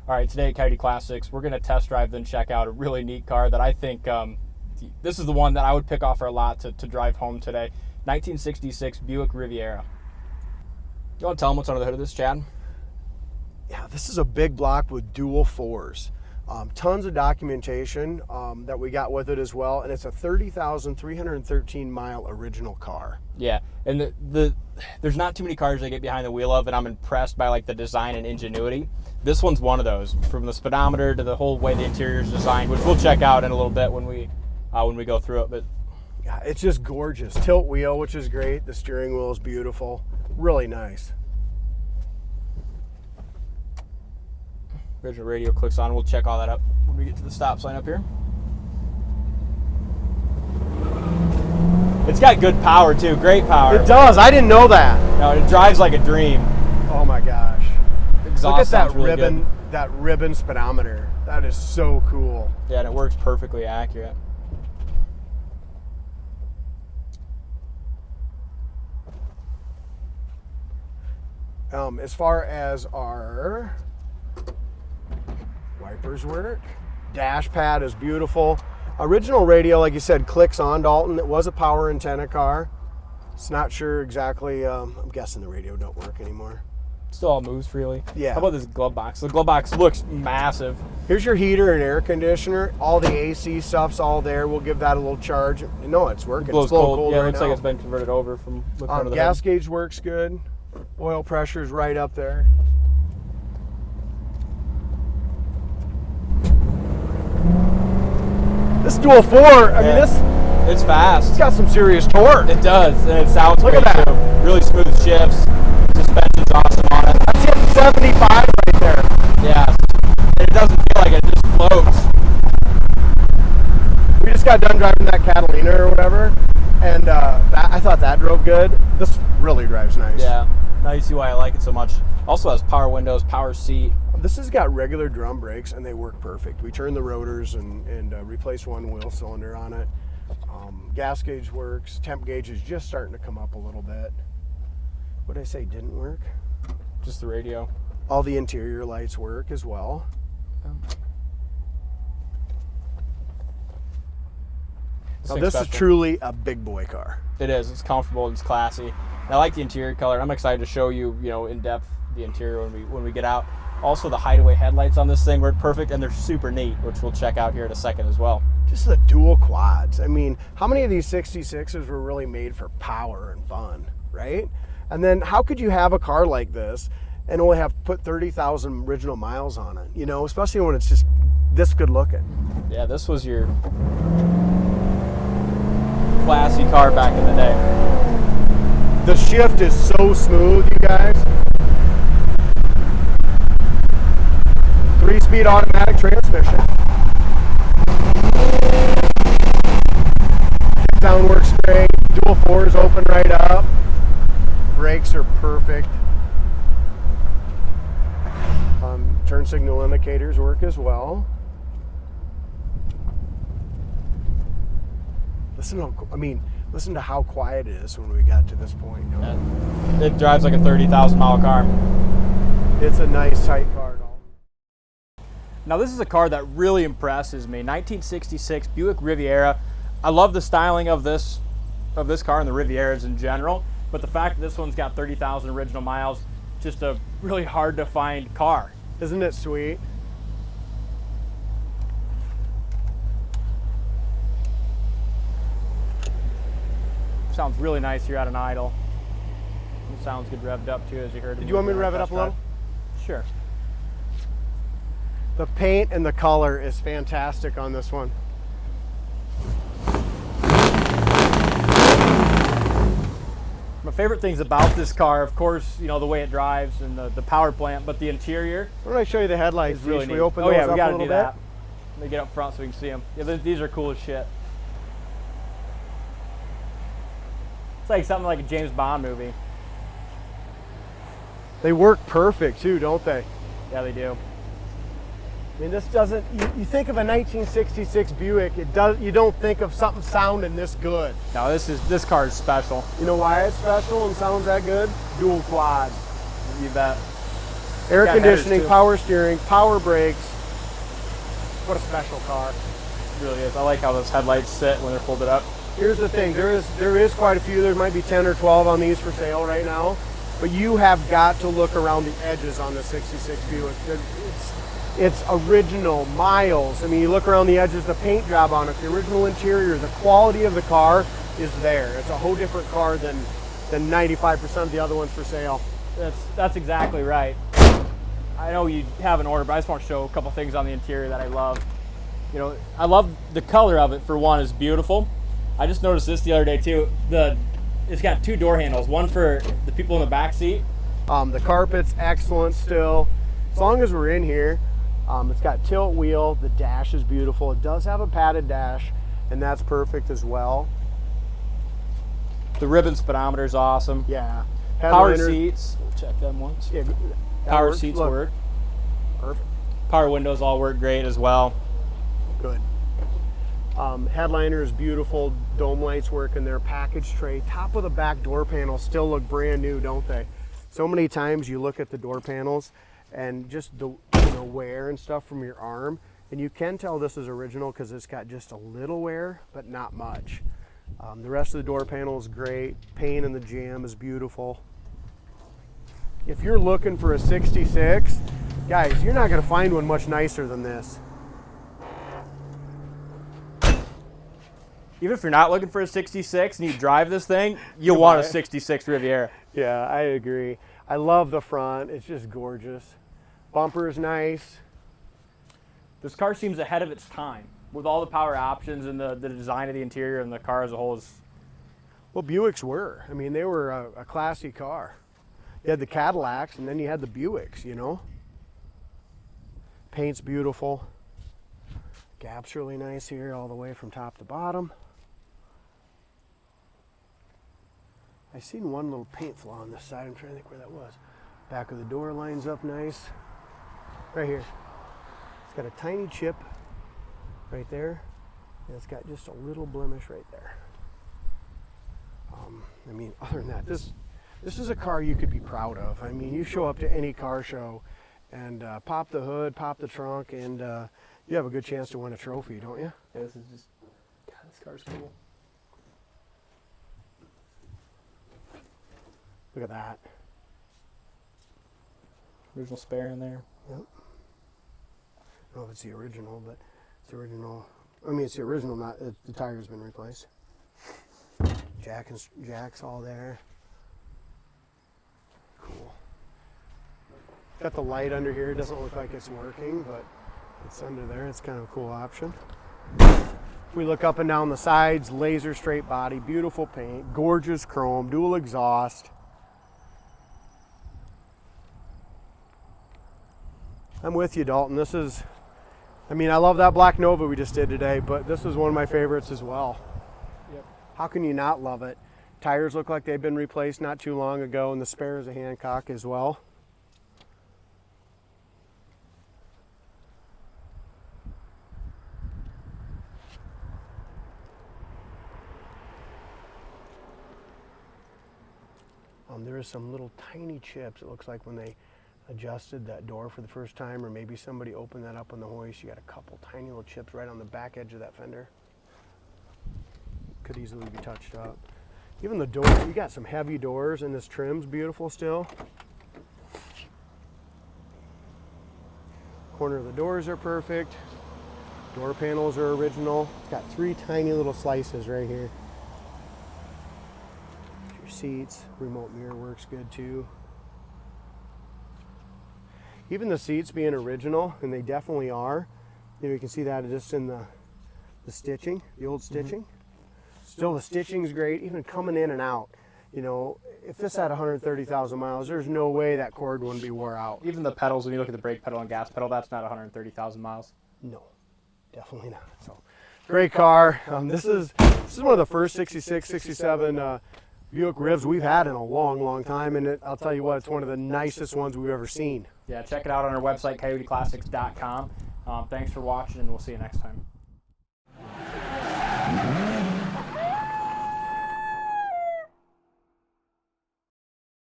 All right, today at Coyote Classics, we're going to test drive then check out a really neat car that I think this is the one that I would pick off our lot to drive home today. 1966 Buick Riviera. You want to tell them what's under the hood of this, Chad? Yeah, this is a big block with dual fours. Tons of documentation that we got with it as well, and it's a 30,313 mile original car. Yeah, and there's not too many cars I get behind the wheel of, and I'm impressed by like the design and ingenuity. This one's one of those, from the speedometer to the whole way the interior is designed, which we'll check out in a little bit when we go through it. But yeah, it's just gorgeous. Tilt wheel, which is great. The steering wheel is beautiful. Really nice. Original radio clicks on. We'll check all that up when we get to the stop sign up here. It's got good power too, great power. It does. I didn't know that. No, it drives like a dream. Oh my gosh! Exhaust Look at that really ribbon. good. That ribbon speedometer. That is so cool. Yeah, and it works perfectly accurate. As far as our wipers work, dash pad is beautiful. Original radio, like you said, clicks on, Dalton. It was a power antenna car. It's not sure exactly. I'm guessing the radio don't work anymore. Still all moves freely. Yeah. How about this glove box? The glove box looks massive. Here's your heater and air conditioner. All the AC stuff's all there. We'll give that a little charge. No, it's working. It blows it's blowing cold. Yeah, it right looks now. like it's been converted over from looking under the gas hood. gauge works good. Oil pressure is right up there. This dual four, I mean, it's fast. it's got some serious torque. It does, and it sounds Look great at that. too. Really smooth shifts. Suspension's awesome on it. That's hitting 75 right there. Yeah, and it doesn't feel like it just floats. We just got done driving that Catalina or whatever, and I thought that drove good. This really drives nice. Yeah, now you see why I like it so much. Also has power windows, power seat. This has got regular drum brakes, and they work perfect. We turned the rotors and replaced one wheel cylinder on it. Gas gauge works. Temp gauge is just starting to come up a little bit. What did I say didn't work? Just the radio. All the interior lights work as well. Now, this is truly a big boy car. It is. It's comfortable. It's classy. And I like the interior color. I'm excited to show you, in depth the interior when we get out. Also, the hideaway headlights on this thing work perfect, and they're super neat, which we'll check out here in a second as well. Just the dual quads. I mean, how many of these 66s were really made for power and fun, right? And then how could you have a car like this and only have put 30,000 original miles on it? Especially when it's just this good looking. Yeah, this was your classy car back in the day. The shift is so smooth, you guys. 3-speed automatic transmission. Sound works great. Dual fours open right up. Brakes are perfect. Turn signal indicators work as well. Listen to how quiet it is when we got to this point. It drives like a 30,000 mile car. It's a nice tight car. Now this is a car that really impresses me. 1966 Buick Riviera. I love the styling of this car and the Rivieras in general, but the fact that this one's got 30,000 original miles, just a really hard to find car. Isn't it sweet? Sounds really nice here at an idle. It sounds good revved up too, as you heard. Did you want me to rev it up a little? Sure. The paint and the color is fantastic on this one. My favorite things about this car, of course, the way it drives and the power plant, but the interior. Why don't I show you the headlights? Is really Should neat. we open oh those yeah, up we gotta a little do bit? that. Let me get up front so we can see them. Yeah, these are cool as shit. It's like something like a James Bond movie. They work perfect too, don't they? Yeah, they do. I mean, this doesn't. You think of a 1966 Buick, you don't think of something sounding this good. No, this car is special. You know why it's special and sounds that good? Dual quad. You bet. Air Got headers, conditioning, too. power steering, power brakes. What a special car. It really is. I like how those headlights sit when they're folded up. Here's the thing, there is quite a few. There might be 10 or 12 on these for sale right now, but you have got to look around the edges on the 66 Buick. It's original, miles. I mean, you look around the edges, the paint job on it, the original interior, the quality of the car is there. It's a whole different car than 95% of the other ones for sale. That's exactly right. I know you have an order, but I just want to show a couple things on the interior that I love. You know, I love the color of it, for one, is beautiful. I just noticed this the other day too. It's got 2 door handles, one for the people in the back seat. The carpet's excellent still. As long as we're in here, it's got tilt wheel. The dash is beautiful. It does have a padded dash, and that's perfect as well. The ribbon speedometer is awesome. Yeah. Power Headliner- cheats. We'll check them once. Yeah, that Power works. seats Look, work. Perfect. Power windows all work great as well. Good. Headliner is beautiful. Dome lights work in there. Package tray. Top of the back door panels still look brand new, don't they? So many times you look at the door panels and just the wear and stuff from your arm, and you can tell this is original because it's got just a little wear, but not much. The rest of the door panel is great. Paint in the jamb is beautiful. If you're looking for a 66, guys, you're not going to find one much nicer than this. Even if you're not looking for a 66 and you drive this thing, you'll want a 66 Riviera. Yeah, I agree. I love the front. It's just gorgeous. Bumper is nice. This car seems ahead of its time with all the power options and the design of the interior, and the car as a whole is. Well, Buicks were. I mean, they were a classy car. You had the Cadillacs, and then you had the Buicks, you know? Paint's beautiful. Gap's really nice here all the way from top to bottom. I seen one little paint flaw on this side. I'm trying to think where that was. Back of the door lines up nice. Right here. It's got a tiny chip right there. And it's got just a little blemish right there. I mean, other than that, this is a car you could be proud of. I mean, you show up to any car show and pop the hood, pop the trunk, and you have a good chance to win a trophy, don't you? Yeah, this is just. God, this car's cool. Look at that. Original spare in there. Yep. I don't know if it's the original, but it's the original. I mean, it's the original, not the tire's been replaced. Jack's all there. Cool. Got the light under here. It doesn't look like it's working, but it's under there. It's kind of a cool option. If we look up and down the sides, laser straight body, beautiful paint, gorgeous chrome, dual exhaust. I'm with you, Dalton. This is, I mean, I love that black Nova we just did today, but this is one of my favorites as well. Yep. How can you not love it? Tires look like they've been replaced not too long ago, and the spare is a Hancock as well. There is some little tiny chips, it looks like, when they adjusted that door for the first time, or maybe somebody opened that up on the hoist. You got a couple tiny little chips right on the back edge of that fender. Could easily be touched up. Even the doors, you got some heavy doors, and this trim's beautiful still. Corner of the doors are perfect. Door panels are original. It's got 3 tiny little slices right here. Your seats, remote mirror works good too. Even the seats being original, and they definitely are, you know, you can see that just in the stitching, the old stitching. Still, the stitching's great, even coming in and out. You know, if this had 130,000 miles, there's no way that cord wouldn't be wore out. Even the pedals, when you look at the brake pedal and gas pedal, that's not 130,000 miles. No, definitely not. So, great car. This is one of the first 66, 67 Buick Rivs we've had in a long, long time, and I'll tell you what, it's one of the nicest ones we've ever seen. Yeah, check it out on our website, coyoteclassics.com. Thanks for watching, and we'll see you next time.